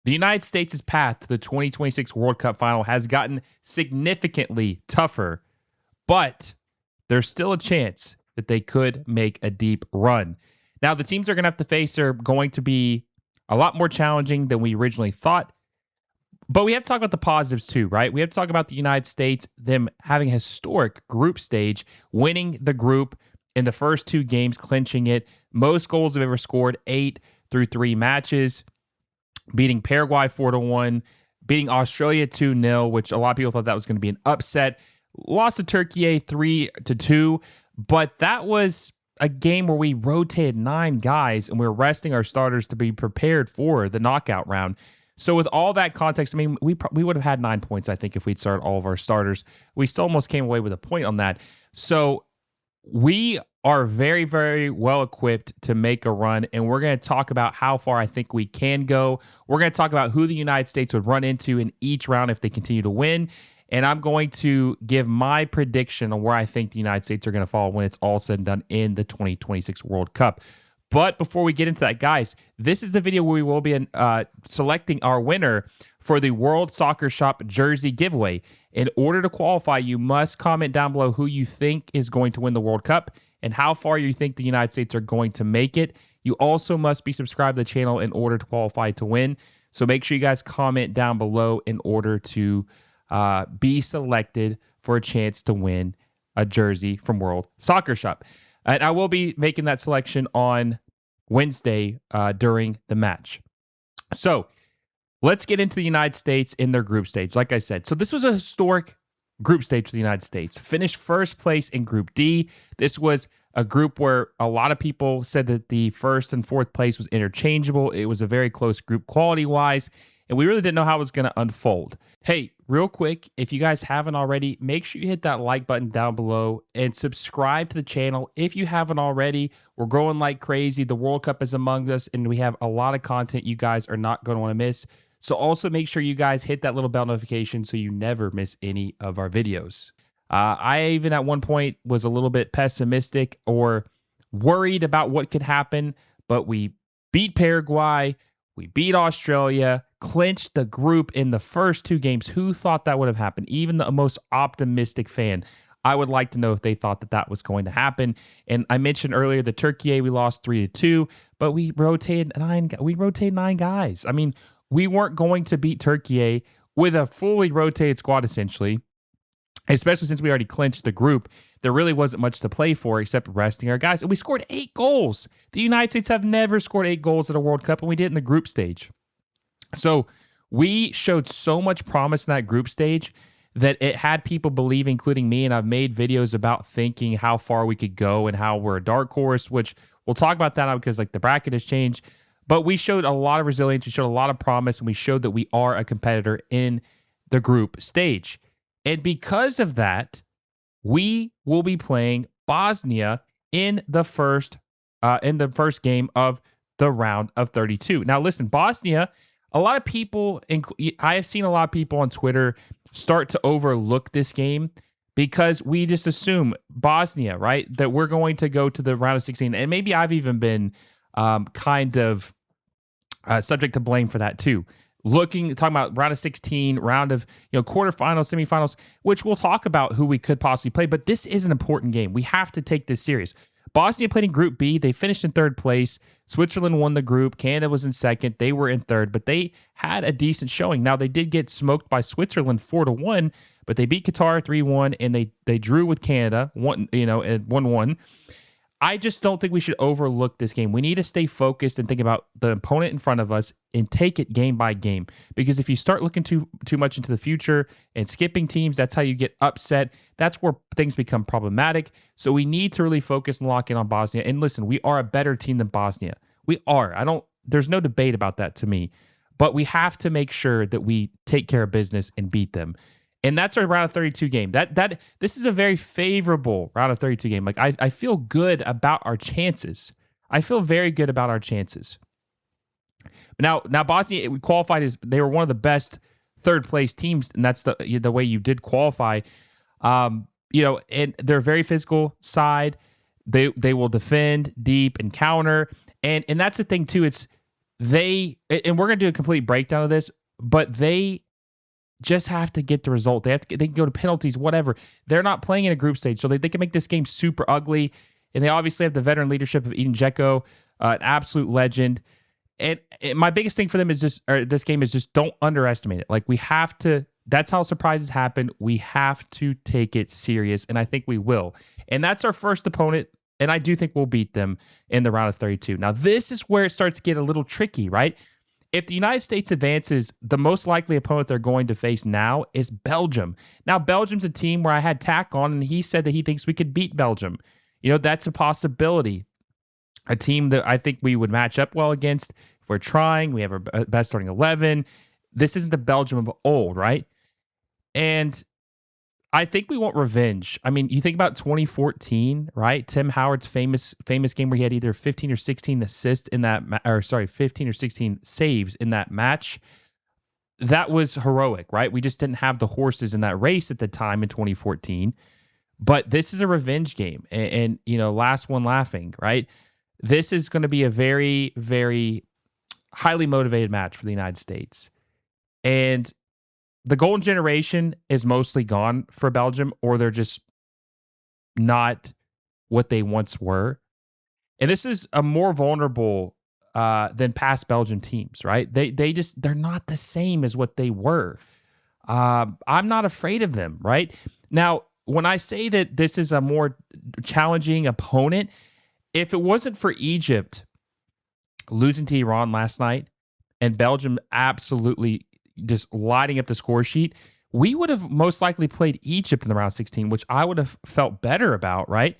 The United States' path to the 2026 World Cup final has gotten significantly tougher, but there's still a chance that they could make a deep run. Now, the teams they're going to have to face are going to be a lot more challenging than we originally thought, but we have to talk about the positives too, right? We have to talk about the United States, them having a historic group stage, winning the group in the first 2 games, clinching it. Most goals they've ever scored, 8 through 3 matches. Beating Paraguay 4-1, beating Australia 2-0, which a lot of people thought that was going to be an upset. Lost to Turkey 3-2, but that was a game where we rotated 9 guys and we were resting our starters to be prepared for the knockout round. So with all that context, I mean, we would have had 9 points, I think, if we'd started all of our starters. We still almost came away with a point on that. So we are very, very well equipped to make a run, and we're going to talk about how far I think we can go. We're going to talk about who the United States would run into in each round if they continue to win, and I'm going to give my prediction on where I think the United States are going to fall when it's all said and done in the 2026 World Cup. But before we get into that, guys, this is the video where we will be selecting our winner for the World Soccer Shop jersey giveaway. In order to qualify, you must comment down below who you think is going to win the World Cup and how far you think the United States are going to make it. You also must be subscribed to the channel in order to qualify to win. So make sure you guys comment down below in order to be selected for a chance to win a jersey from World Soccer Shop. And I will be making that selection on Wednesday during the match. So let's get into the United States in their group stage. Like I said, so this was a historic group stage for the United States. Finished first place in Group D. This was a group where a lot of people said that the first and fourth place was interchangeable. It was a very close group quality-wise, and we really didn't know how it was going to unfold. Hey, real quick, if you guys haven't already, make sure you hit that like button down below and subscribe to the channel if you haven't already. We're growing like crazy. The World Cup is among us, and we have a lot of content you guys are not going to want to miss. So also make sure you guys hit that little bell notification so you never miss any of our videos. I even at one point was a little bit pessimistic or worried about what could happen, but we beat Paraguay, we beat Australia, clinched the group in the first 2 games. Who thought that would have happened? Even the most optimistic fan. I would like to know if they thought that that was going to happen. And I mentioned earlier the Turkey, we lost 3-2, but we rotated 9 guys. I mean, we weren't going to beat Turkey with a fully rotated squad, essentially, especially since we already clinched the group. There really wasn't much to play for except resting our guys. And we scored 8 goals. The United States have never scored 8 goals at a World Cup, and we did it in the group stage. So we showed so much promise in that group stage that it had people believe, including me, and I've made videos about thinking how far we could go and how we're a dark horse, which we'll talk about that now because like the bracket has changed. But we showed a lot of resilience, we showed a lot of promise, and we showed that we are a competitor in the group stage. And because of that, we will be playing Bosnia in the first game of the round of 32. Now, listen, Bosnia, a lot of people, I have seen a lot of people on Twitter start to overlook this game because we just assume Bosnia, right, that we're going to go to the round of 16. And maybe I've even been kind of subject to blame for that too. Talking about round of 16, round of quarterfinals, semifinals, which we'll talk about who we could possibly play. But this is an important game. We have to take this serious. Bosnia played in Group B. They finished in 3rd place. Switzerland won the group. Canada was in 2nd. They were in 3rd, but they had a decent showing. Now, they did get smoked by Switzerland 4-1, but they beat Qatar 3-1, and they drew with Canada 1-1. I just don't think we should overlook this game. We need to stay focused and think about the opponent in front of us and take it game by game. Because if you start looking too much into the future and skipping teams, that's how you get upset. That's where things become problematic. So we need to really focus and lock in on Bosnia. And listen, we are a better team than Bosnia. We are. There's no debate about that to me. But we have to make sure that we take care of business and beat them. And that's our round of 32 game. This is a very favorable round of 32 game. Like I feel good about our chances. I feel very good about our chances. Now Bosnia, we qualified as they were one of the best 3rd place teams, and that's the way you did qualify. And they're a very physical side. They will defend deep and counter, and that's the thing too. and we're going to do a complete breakdown of this, but they just have to get the result. They can go to penalties, whatever. They're not playing in a group stage, so they can make this game super ugly. And they obviously have the veteran leadership of Edin Dzeko, an absolute legend. And my biggest thing for them is this game is just don't underestimate it. Like we have to. That's how surprises happen. We have to take it serious, and I think we will. And that's our first opponent, and I do think we'll beat them in the round of 32. Now, this is where it starts to get a little tricky, right? If the United States advances, the most likely opponent they're going to face now is Belgium. Now, Belgium's a team where I had Tack on, and he said that he thinks we could beat Belgium. That's a possibility. A team that I think we would match up well against. If we're trying, we have our best starting 11. This isn't the Belgium of old, right? And I think we want revenge. I mean, you think about 2014, right? Tim Howard's famous game where he had either 15 or 16 assists in that, 15 or 16 saves in that match. That was heroic, right? We just didn't have the horses in that race at the time in 2014. But this is a revenge game, and last one laughing, right? This is going to be a very, very highly motivated match for the United States, and the golden generation is mostly gone for Belgium, or they're just not what they once were. And this is a more vulnerable than past Belgian teams, right? They're not the same as what they were. I'm not afraid of them, right? Now, when I say that this is a more challenging opponent, if it wasn't for Egypt losing to Iran last night and Belgium absolutely just lighting up the score sheet, we would have most likely played Egypt in the round 16, which I would have felt better about, right?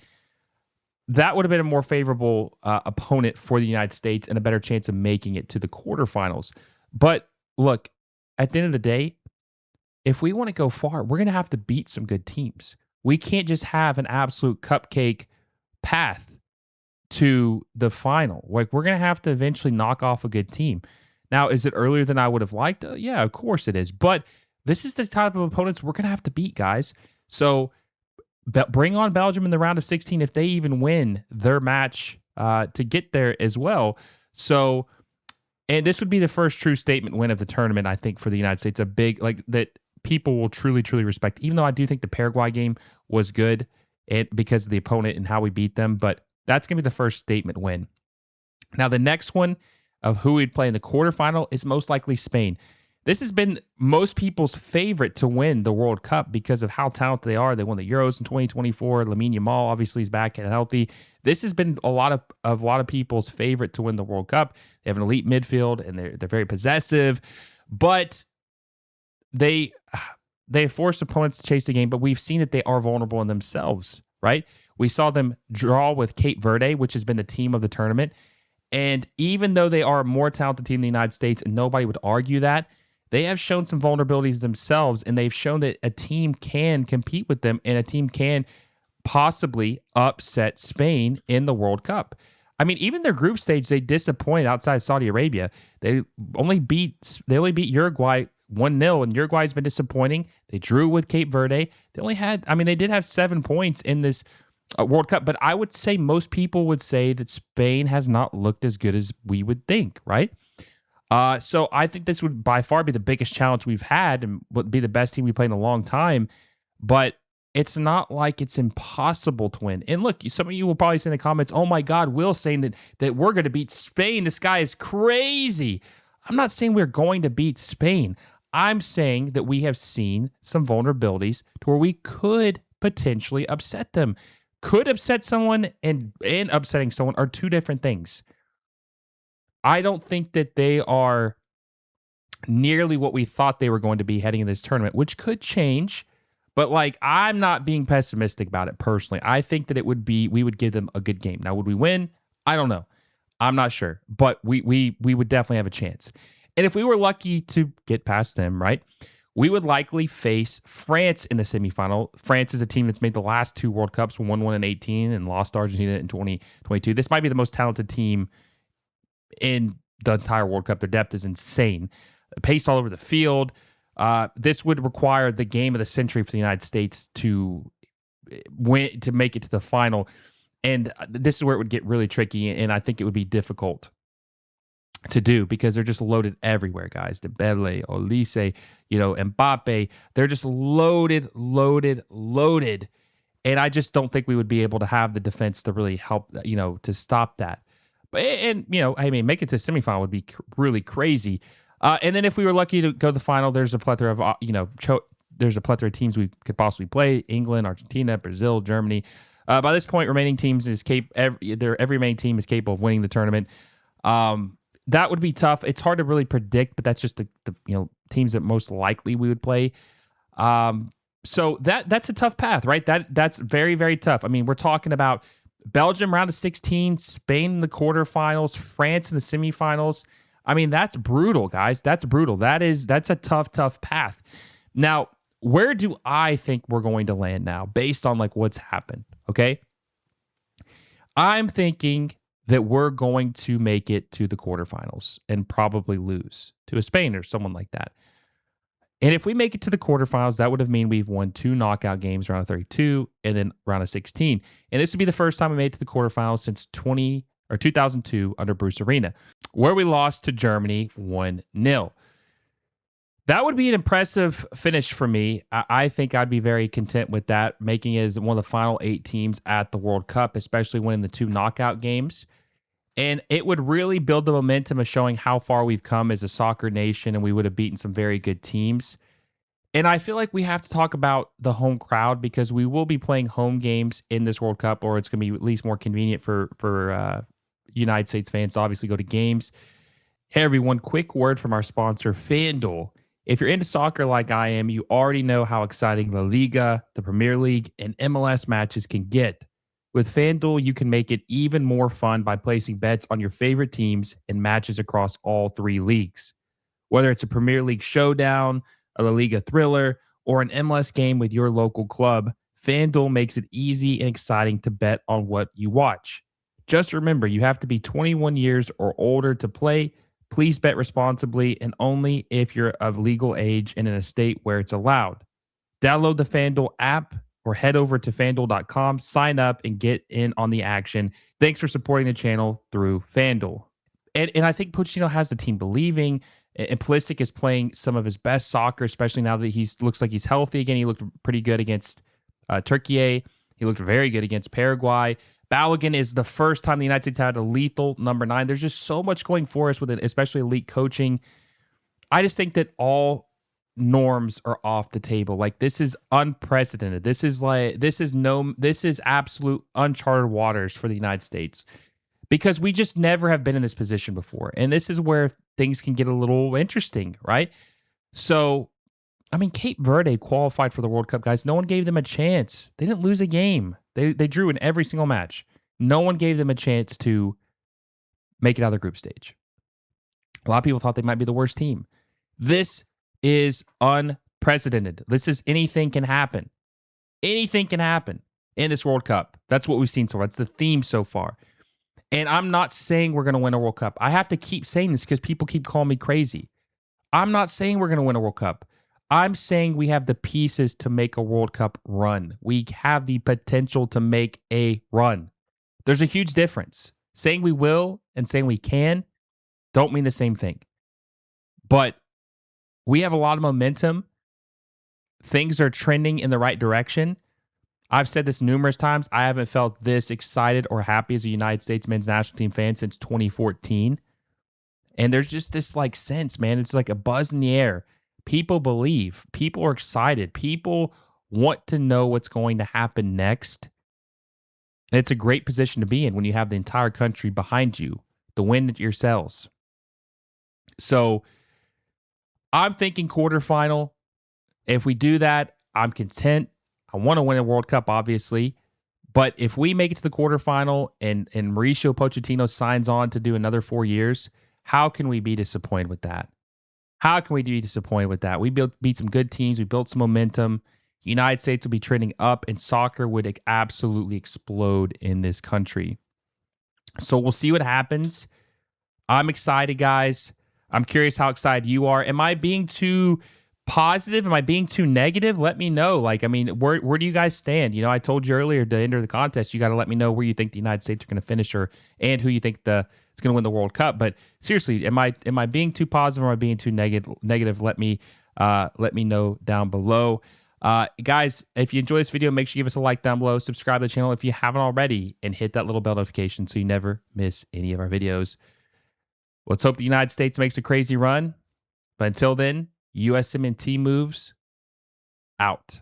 That would have been a more favorable opponent for the United States and a better chance of making it to the quarterfinals. But look, at the end of the day, if we want to go far, we're going to have to beat some good teams. We can't just have an absolute cupcake path to the final. Like, we're going to have to eventually knock off a good team. Now, is it earlier than I would have liked? Yeah, of course it is. But this is the type of opponents we're going to have to beat, guys. So bring on Belgium in the round of 16 if they even win their match to get there as well. So, and this would be the first true statement win of the tournament, I think, for the United States. A big, like, that people will truly, truly respect, even though I do think the Paraguay game was good because of the opponent and how we beat them. But that's going to be the first statement win. Now, the next one of who we'd play in the quarterfinal is most likely Spain. This has been most people's favorite to win the World Cup because of how talented they are. They won the Euros in 2024. Lamine Yamal obviously is back and healthy. This has been a lot of people's favorite to win the World Cup. They have an elite midfield and they're very possessive, but they force opponents to chase the game. But we've seen that they are vulnerable in themselves, right? We saw them draw with Cape Verde, which has been the team of the tournament. And even though they are a more talented team than the United States, and nobody would argue that, they have shown some vulnerabilities themselves, and they've shown that a team can compete with them, and a team can possibly upset Spain in the World Cup. I mean, even their group stage, they disappointed outside Saudi Arabia. They only beat Uruguay 1-0, and Uruguay's been disappointing. They drew with Cape Verde. They did have 7 points in this World Cup, but I would say most people would say that Spain has not looked as good as we would think, right? So I think this would by far be the biggest challenge we've had and would be the best team we played in a long time, but it's not like it's impossible to win. And look, some of you will probably say in the comments, oh my God, Will's saying that we're going to beat Spain. This guy is crazy. I'm not saying we're going to beat Spain. I'm saying that we have seen some vulnerabilities to where we could potentially upset them. Could upset someone and upsetting someone are two different things. I don't think that they are nearly what we thought they were going to be heading in this tournament, which could change. But I'm not being pessimistic about it personally. I think that we would give them a good game. Now, would we win? I don't know. I'm not sure, but we would definitely have a chance. And if we were lucky to get past them, right, we would likely face France in the semifinal. France is a team that's made the last two World Cups, won one in 2018 and lost to Argentina in 2022. This might be the most talented team in the entire World Cup. Their depth is insane. Pace all over the field. This would require the game of the century for the United States to win, to make it to the final. And this is where it would get really tricky, and I think it would be difficult. to do because they're just loaded everywhere, guys. Dembele, Olise, Mbappe. They're just loaded, loaded, loaded. And I just don't think we would be able to have the defense to really help, to stop that. But make it to the semifinal would be really crazy. And then if we were lucky to go to the final, there's a plethora of there's a plethora of teams we could possibly play: England, Argentina, Brazil, Germany. By this point, every remaining team is capable of winning the tournament. That would be tough. It's hard to really predict, but that's just the teams that most likely we would play. So that's a tough path, right? That's very, very tough. I mean, we're talking about Belgium round of 16, Spain in the quarterfinals, France in the semifinals. I mean, that's brutal, guys. That's brutal. That's a tough path. Now, where do I think we're going to land now based on what's happened? Okay. I'm thinking that we're going to make it to the quarterfinals and probably lose to a Spain or someone like that. And if we make it to the quarterfinals, that would have mean we've won 2 knockout games, round of 32 and then round of 16. And this would be the first time we made it to the quarterfinals since 2002 under Bruce Arena, where we lost to Germany 1-0. That would be an impressive finish for me. I think I'd be very content with that, making it as one of the final 8 teams at the World Cup, especially winning the 2 knockout games. And it would really build the momentum of showing how far we've come as a soccer nation, and we would have beaten some very good teams. And I feel like we have to talk about the home crowd because we will be playing home games in this World Cup, or it's going to be at least more convenient for United States fans to obviously go to games. Hey, everyone, quick word from our sponsor, FanDuel. If you're into soccer like I am, you already know how exciting La Liga, the Premier League, and MLS matches can get. With FanDuel, you can make it even more fun by placing bets on your favorite teams and matches across all 3 leagues. Whether it's a Premier League showdown, a La Liga thriller, or an MLS game with your local club, FanDuel makes it easy and exciting to bet on what you watch. Just remember, you have to be 21 years or older to play. Please bet responsibly and only if you're of legal age and in a state where it's allowed. Download the FanDuel app or head over to FanDuel.com, sign up, and get in on the action. Thanks for supporting the channel through FanDuel. And I think Pochettino has the team believing, and Pulisic is playing some of his best soccer, especially now that he looks like he's healthy again. He looked pretty good against Turkey. He looked very good against Paraguay. Balogun is the first time the United States had a lethal number 9. There's just so much going for us with it, especially elite coaching. I just think that all norms are off the table. This is unprecedented. This is absolute uncharted waters for the United States because we just never have been in this position before. And this is where things can get a little interesting, right? So, I mean, Cape Verde qualified for the World Cup, guys. No one gave them a chance. They didn't lose a game. They drew in every single match. No one gave them a chance to make it out of the group stage. A lot of people thought they might be the worst team. This is unprecedented. This is anything can happen. Anything can happen in this World Cup. That's what we've seen so far. That's the theme so far. And I'm not saying we're going to win a World Cup. I have to keep saying this because people keep calling me crazy. I'm not saying we're going to win a World Cup. I'm saying we have the pieces to make a World Cup run. We have the potential to make a run. There's a huge difference. Saying we will and saying we can don't mean the same thing. But we have a lot of momentum. Things are trending in the right direction. I've said this numerous times. I haven't felt this excited or happy as a United States men's national team fan since 2014. And there's just this sense, man. It's like a buzz in the air. People believe. People are excited. People want to know what's going to happen next. And it's a great position to be in when you have the entire country behind you, the wind at your sails. So I'm thinking quarterfinal. If we do that, I'm content. I want to win a World Cup, obviously. But if we make it to the quarterfinal and Mauricio Pochettino signs on to do another 4 years, how can we be disappointed with that? How can we be disappointed with that? We beat some good teams. We built some momentum. The United States will be trending up, and soccer would absolutely explode in this country. So we'll see what happens. I'm excited, guys. I'm curious how excited you are. Am I being too positive? Am I being too negative? Let me know. Where do you guys stand? I told you earlier to enter the contest, you got to let me know where you think the United States are going to finish and who you think the is going to win the World Cup. But seriously, am I being too positive or am I being too negative? Let me know down below. Guys, if you enjoy this video, make sure you give us a like down below. Subscribe to the channel if you haven't already, and hit that little bell notification so you never miss any of our videos. Let's hope the United States makes a crazy run. But until then, USMNT moves out.